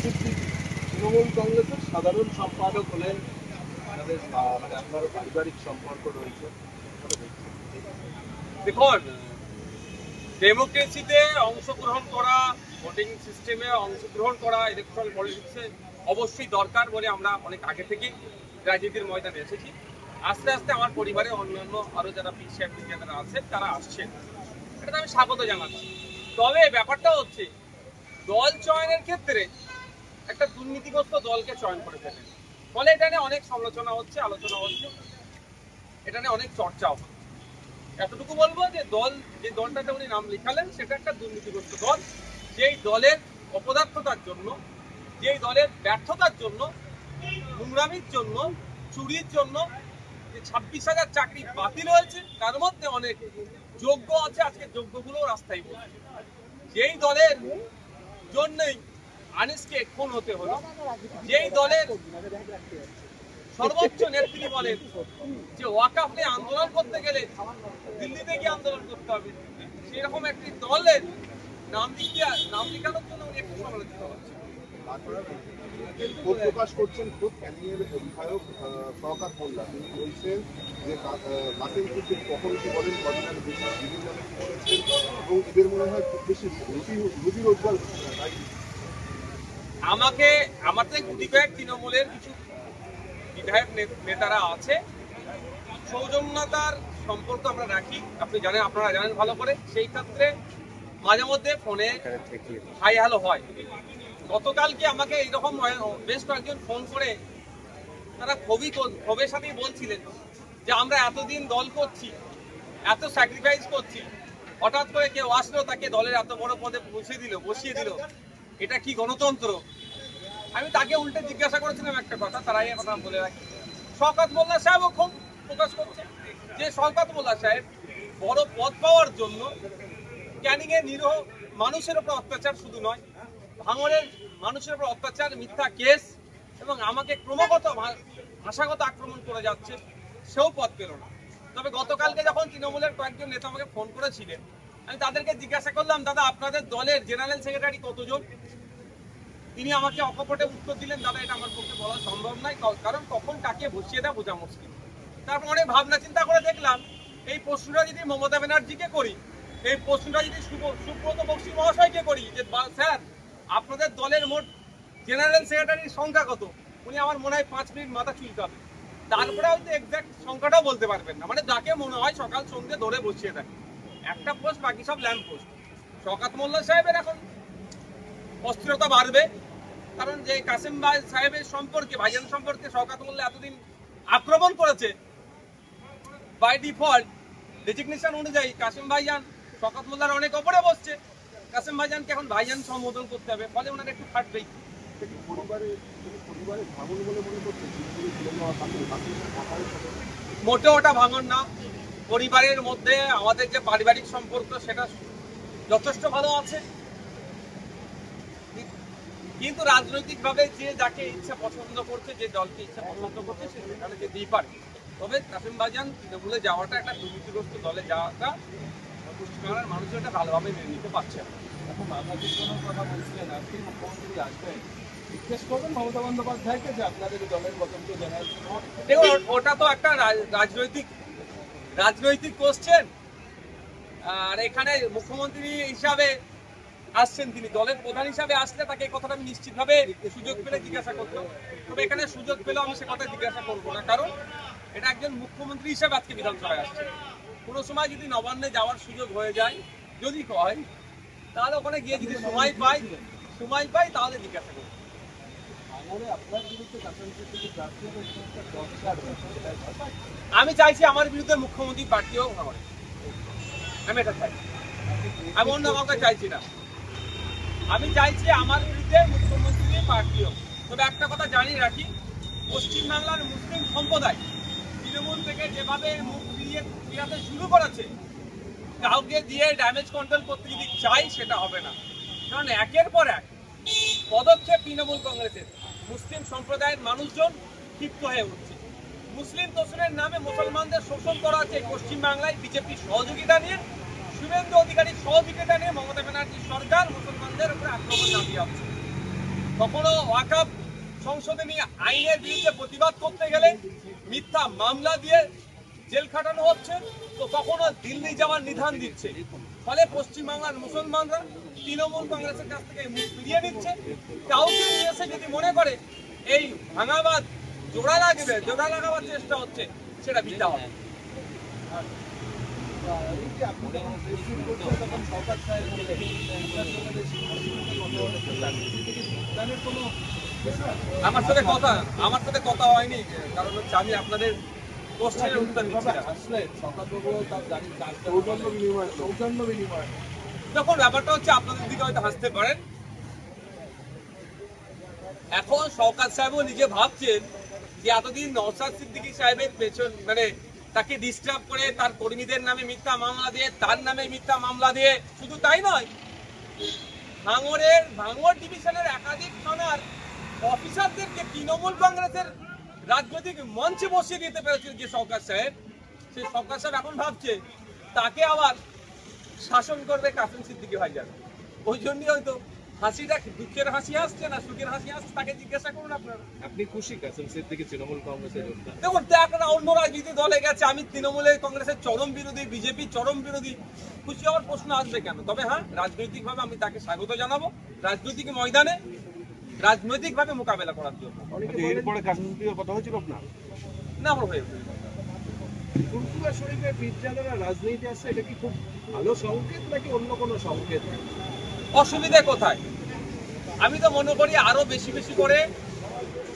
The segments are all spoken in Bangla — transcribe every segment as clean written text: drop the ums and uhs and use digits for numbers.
তৃণমূল কংগ্রেসের সাধারণ সম্পাদক হলেন, তাদের মানে আপনার পারিবারিক সম্পর্ক রয়েছে। দেখুন, ডেমোক্রেসিতে অংশগ্রহণ করা, ভোটিং সিস্টেমে অংশগ্রহণ করা, ইলেকট্রাল পলিটিক্সে অবশ্যই দরকার বলে আমরা অনেক আগে থেকেই রাজনীতির ময়দানে এসেছি। আস্তে আস্তে আমার পরিবারে অন্যান্য আরও যারা পিছিয়ে যারা আছেন তারা আসছেন, এটা আমি স্বাগত জানাচ্ছি। তবে ব্যাপারটা হচ্ছে দল চয়নের ক্ষেত্রে একটা দুর্নীতিগ্রস্ত দলকে চয়ন করে ফেলেন, ফলে এটা নিয়ে অনেক সমালোচনা হচ্ছে, আলোচনা হচ্ছে, এটা নিয়ে অনেক চর্চাও হচ্ছে। এতটুকু বলবো যে যে দলটাতে উনি নাম লিখালেন সেটা একটা দুর্নীতিগ্রস্ত দল, যেই দলের অপদার্থতার জন্য, যেই দলের ব্যর্থতার জন্য, নোংরামির জন্য, চুরির জন্য যে 26,000 চাকরি বাতিল হয়েছে, তার মধ্যে অনেক যোগ্য আছে, আজকে যোগ্যগুলো রাস্তায় বসে। যেই দলের জন্যই আনিসকে খুন হতে হলো, যেই দলের সর্বোচ্চ নেত্রী বলেন যে ওয়াকফ নিয়ে আন্দোলন করতে গেলে দিল্লিতে গিয়ে আন্দোলন করতে হবে, সেরকম একটি দলের নাম লিখানোর জন্য উনি একটু সমালোচিত হচ্ছে। প্রকাশ করছেন খুব ক্যানিংয়ের বিধায়ক শওকত মোল্লা। তিনি বলছেন যে কাসেম সিদ্দিক কখন কি বলেন, কদিনের বেশি বিভিন্ন করেছেন এবং এদের মনে হয় খুব বেশি রুজি রোজগার। আমার থেকে গুটি কয়েক তৃণমূলের কিছু বিধায়ক নেতারা আছে, সৌজন্যতার সম্পর্ক আমরা রাখি, আপনারা জানেন ভালো করে। সেই ক্ষেত্রে মাঝে মধ্যে ফোনে হাই হ্যালো হয়। গতকালকে আমাকে এইরকম বেশ কয়েকজন ফোন করে তারা ক্ষোভের সাথেই বলছিলেন যে আমরা এতদিন দল করছি, এত স্যাক্রিফাইস করছি, হঠাৎ করে কেউ আসলো তাকে দলের এত বড় পদে বসিয়ে দিল, এটা কি গণতন্ত্র? আমি তাকে উল্টে জিজ্ঞাসা করেছিলাম একটা কথা, তারাই কথা বলে রাখি। শওকত মোল্লা সাহেবও খুব প্রকাশ করছে যে শওকত মোল্লা সাহেব বড় পদ পাওয়ার জন্য ক্যানিংয়ে নিরীহ মানুষের উপর অত্যাচার শুধু নয়, ভাঙড়ের মানুষের উপর অত্যাচার, মিথ্যা কেস এবং আমাকে ক্রমাগত ভাষাগত আক্রমণ করে যাচ্ছে, সেও পদ পেল না। তবে গতকালকে যখন তৃণমূলের কয়েকজন নেতা আমাকে ফোন করেছিলেন, আমি তাদেরকে জিজ্ঞাসা করলাম, দাদা আপনাদের দলের জেনারেল সেক্রেটারি কতজন? তিনি আমাকে অকপটে উত্তর দিলেন, দাদা এটা আমার পক্ষে বলা সম্ভব নয়, কারণ কখন কাকে বসিয়ে দেয় বোঝা মুশকিল। তারপর অনেক ভাবনা চিন্তা করে দেখলাম এই প্রশ্নটা যদি মমতা ব্যানার্জিকে করি, এই প্রশ্নটা যদি সুব্রত বক্সী মহাশয়কে করি যে স্যার আপনাদের দলের মোট জেনারেল সেক্রেটারির সংখ্যা কত, উনি আমার মনে হয় 5 মিনিট মাথা চুলকাবে, তারপরে হয়তো এক্সাক্ট সংখ্যাটাও বলতে পারবেন না। মানে যাকে মনে হয় সকাল সন্ধ্যে ধরে বসিয়ে দেয়, একটা পোস্ট, বাকি সব ল্যাম্প পোস্ট। শওকত মোল্লা সাহেবের এখন অস্থিরতা বাড়বে, কারণ যে কাসেম ভাই সাহেবের সম্পর্কে, ভাইজান সম্পর্কে শওকত মোল্লা এতদিন আক্রমণ করেছে, বাই ডিফল্ট ডেজিগনেশন অনুযায়ী কাসেম ভাইজান শওকত মোল্লার অনেক ওপরে বসছে, কাসেম ভাইজানকে এখন ভাইজান সম্বোধন করতে হবে, ফলে ওনার একটু ফাটবেই। মোটেও ওটা ভাঙন না, পরিবারের মধ্যে আমাদের যে পারিবারিক সম্পর্ক সেটা যথেষ্ট ভালো আছে, কিন্তু রাজনৈতিকভাবে যে যাকে ইচ্ছা পছন্দ করছে, যে দলকে ইচ্ছা পছন্দ করছে সে সেখানে যেতেই পারে। তবে কাসেম ভাইজান তৃণমূলে যাওয়াটা, একটা দুর্নীতিগ্রস্ত দলে যাওয়াটা পশ্চিমবাংলার মানুষ এটা ভালোভাবে মেনে নিতে পারছে না। এখন বাংলাদেশ কথা বলছিলেন, আজকে মুখ্যমন্ত্রী আসবেন, জিজ্ঞেস করবেন মমতা বন্দ্যোপাধ্যায়কে যে আপনাদের দলের পছন্দ জেনারেল। দেখুন, ওটা তো একটা রাজনৈতিক কোশ্চেন, আর এখানে মুখ্যমন্ত্রী হিসাবে আসছেন, তিনি দলের প্রধান হিসাবে আসলে তাকে এই কথাটা আমি নিশ্চিতভাবে সুযোগ পেলে জিজ্ঞাসা করতাম। তবে এখানে সুযোগ পেলেও আমি সে কথা জিজ্ঞাসা করবো না, কারণ এটা একজন মুখ্যমন্ত্রী হিসাবে আজকে বিধানসভায় আসছে। কোনো সময় যদি নবান্নে যাওয়ার সুযোগ হয়ে যায়, যদি হয়, তাহলে ওখানে গিয়ে যদি সময় পাই তাহলে জিজ্ঞাসা করবো। আমি চাইছি আমার বিরুদ্ধে মুখ্যমন্ত্রী প্রার্থীও হয়, আমি এটা চাই, আমি অন্য কাউকে চাইছি না। আমি চাইছি আমার বিরুদ্ধে মুখ্যমন্ত্রী প্রার্থীও। তবে একটা কথা জানিয়ে রাখি, পশ্চিমবাংলার মুসলিম সম্প্রদায় তৃণমূল থেকে যেভাবে মুখ ফিরাতে শুরু করেছে, কাউকে দিয়ে ড্যামেজ কন্ট্রোল করতে যদি চাই সেটা হবে না, কারণ একের পর এক পদক্ষেপ তৃণমূল কংগ্রেসের মুসলিম সম্প্রদায়ের মানুষজন ক্ষিপ্ত হয়ে উঠছে। মুসলিম তোষণের নামে মুসলমানদের শোষণ করা হচ্ছে পশ্চিমবাংলায় বিজেপির সহযোগিতা নিয়ে, শুভেন্দু অধিকারীর সহযোগিতা নিয়ে মমতা ব্যানার্জির সরকার মুসলমানদের উপরে আক্রমণ চালিয়ে আসছে। কখনো ওয়াকফ সংশোধনী আইনের বিরুদ্ধে প্রতিবাদ করতে গেলে মিথ্যা মামলা দিয়ে জেল খাটানো হচ্ছে, তো কখনো দিল্লি যাওয়ার নিধান দিচ্ছে। ফলে পশ্চিমবাংলার মুসলমানরা তৃণমূল কংগ্রেসের কাছ থেকে মুখ ফিরিয়ে নিচ্ছে। কাউকে নিয়ে এসে যদি মনে করে এই ভাঙাবাদ জোড়া লাগাবার চেষ্টা হচ্ছে, সেটা বৃথা হবে। আমার সাথে কথা হয়নি, কারণ হচ্ছে আমি আপনাদের কোশ্চেনের উত্তর দেখুন, ব্যাপারটা হচ্ছে আপনাদের দিকে হয়তো হাসতে পারেন। এখন শওকত সাহেবও নিজে ভাবছেন যে এতদিন নওশাদ সিদ্দিকী সাহেবের পেছন মানে তাকে ডিস্টার্ব করে তার কর্মীদের নামে মিথ্যা মামলা দিয়ে, তার নামে মিথ্যা মামলা দিয়ে, শুধু তাই নয়, ভাঙড় ডিভিশনের একাধিক থানার অফিসারদেরকে তৃণমূল কংগ্রেসের রাজনৈতিক মঞ্চে বসিয়ে দিতে পেরেছেন যে শওকত সাহেব, সেই শওকত সাহেব এখন ভাবছে তাকে আবার শাসন করবে কাসেম সিদ্দিকী ভাইজান। ওই জন্যই হয়তো হাসিটা দুঃখের হাসি আসছে না সুখের হাসি আসছে, তাকে জিজ্ঞাসা করুন আপনারা। আপনি খুশি কাসেম সিদ্দিকী তৃণমূল কংগ্রেসের যোদ্ধা? দেখুন, একটা অন্য রাজনীতি দলে গেছে, আমি তৃণমূলের কংগ্রেসের চরম বিরোধী, বিজেপি চরম বিরোধী, খুশি হওয়ার প্রশ্ন আসবে কেন? তবে হ্যাঁ, রাজনৈতিকভাবে আমি তাকে স্বাগত জানাবো রাজনৈতিক ময়দানে রাজনৈতিকভাবে মোকাবেলা করার জন্য। এরপরে কাসেম সিদ্দিকীর কথা হয়েছিল আপনার? না, আমার হয়ে ফুরফুরা শরীফের পীরজাদারা রাজনীতি আসছে, এটা কি খুব ভালো সংকেত নাকি অন্য কোনো সংকেত? অসুবিধা কোথায়? আমি তো মনে করি আরো বেশি বেশি করে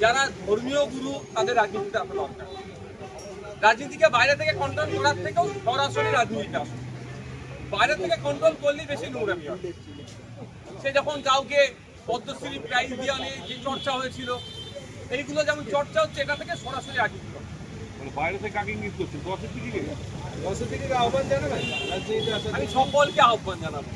যারা ধর্মীয় গুরু তাদের রাজনীতিতে আসা দরকার। রাজনীতিকে বাইরে থেকে কন্ট্রোল করার থেকেও সরাসরি রাজনীতিতে আসে। বাইরে থেকে কন্ট্রোল করলেই বেশি নোংরামি হয়। সে যখন কাউকে পদ্মশ্রী প্রাইজ দিয়ে নিয়ে যে চর্চা হয়েছিল, এইগুলো যেমন চর্চা হচ্ছে, এটা থেকে সরাসরি রাজনীতি করে। বাইরে থেকে কাকে ইঙ্গিত করছে? দশের দিকে আহ্বান জানাবেন রাজনীতিতে? আমি সকলকে আহ্বান জানাবো।